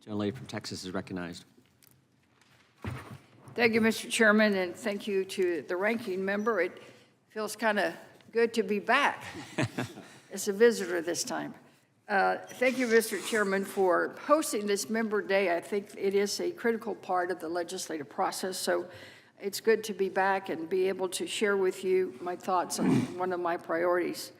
Gentlelady from Texas is recognized. Thank you, Mr. Chairman, and thank you to the ranking member. It feels kind of good to be back as a visitor this time. Thank you, Mr. Chairman, for hosting this Member Day. I think it is a critical part of the legislative process, so it's good to be back and be able to share with you my thoughts on one of my priorities.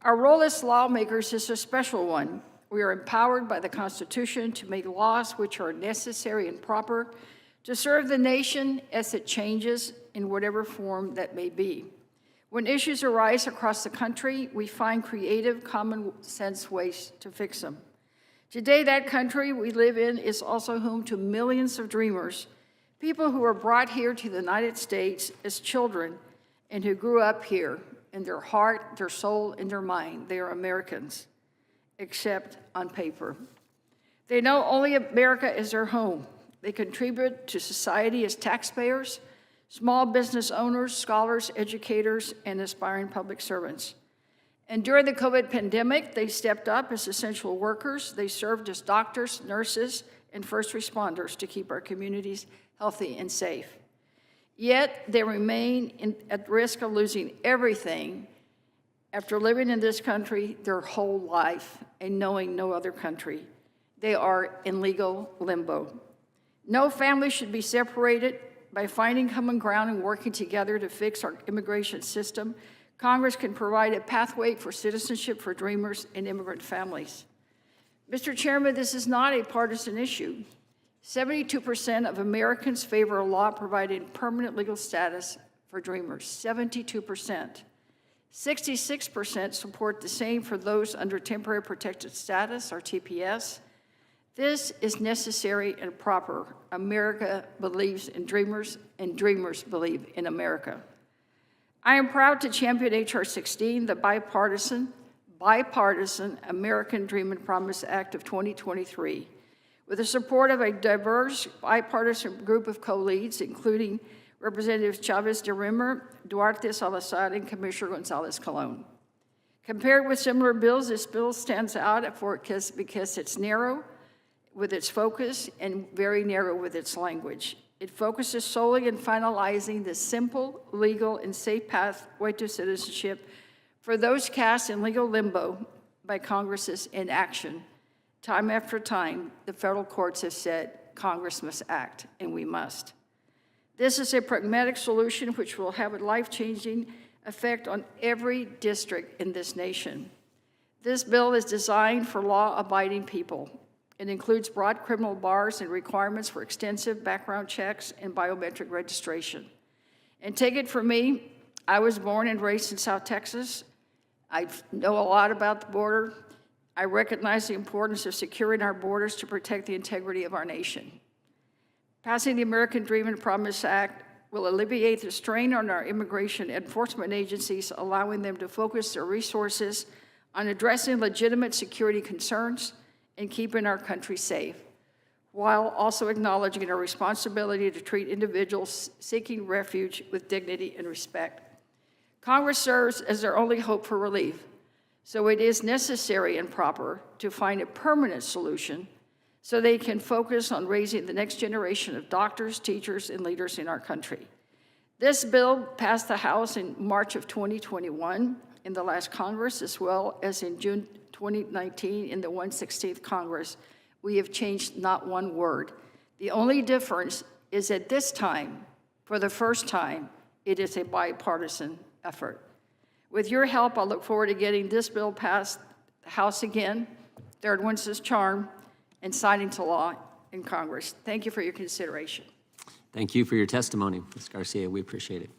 Our role as lawmakers is a special one. We are empowered by the Constitution to make laws which are necessary and proper to serve the nation as it changes in whatever form that may be. When issues arise across the country, we find creative, common sense ways to fix them. Today, that country we live in is also home to millions of dreamers, people who were brought here to the United States as children and who grew up here. In their heart, their soul, and their mind, they are Americans, except on paper. They know only America is their home. They contribute to society as taxpayers, small business owners, scholars, educators, and aspiring public servants. And during the COVID pandemic, they stepped up as essential workers. They served as doctors, nurses, and first responders to keep our communities healthy and safe. Yet they remain at risk of losing everything after living in this country their whole life and knowing no other country. They are in legal limbo. No family should be separated. By finding common ground and working together to fix our immigration system, Congress can provide a pathway for citizenship for dreamers and immigrant families. Mr. Chairman, this is not a partisan issue. 72% of Americans favor a law providing permanent legal status for dreamers, 72%. 66% support the same for those under temporary protected status, or TPS. This is necessary and proper. America believes in dreamers, and dreamers believe in America. I am proud to champion H.R. 16, the bipartisan American Dream and Promise Act of 2023. With the support of a diverse bipartisan group of co-leads, including Representatives Chavez de Rimmer, Duarte Salazar, and Commissioner Gonzalez Colon. Compared with similar bills, this bill stands out because it's narrow with its focus and very narrow with its language. It focuses solely on finalizing the simple, legal, and safe pathway to citizenship for those cast in legal limbo by Congress's inaction. Time after time, the federal courts have said Congress must act, and we must. This is a pragmatic solution which will have a life-changing effect on every district in this nation. This bill is designed for law-abiding people. It includes broad criminal bars and requirements for extensive background checks and biometric registration. And take it from me, I was born and raised in South Texas. I know a lot about the border. I recognize the importance of securing our borders to protect the integrity of our nation. Passing the American Dream and Promise Act will alleviate the strain on our immigration enforcement agencies, allowing them to focus their resources on addressing legitimate security concerns and keeping our country safe, while also acknowledging our responsibility to treat individuals seeking refuge with dignity and respect. Congress serves as their only hope for relief, so it is necessary and proper to find a permanent solution so they can focus on raising the next generation of doctors, teachers, and leaders in our country. This bill passed the House in March of 2021 in the last Congress, as well as in June 2019 in the 116th Congress. We have changed not one word. The only difference is that this time, for the first time, it is a bipartisan effort. With your help, I look forward to getting this bill passed the House again, third one's his charm, and signing to law in Congress. Thank you for your consideration. Thank you for your testimony, Ms. Garcia. We appreciate it.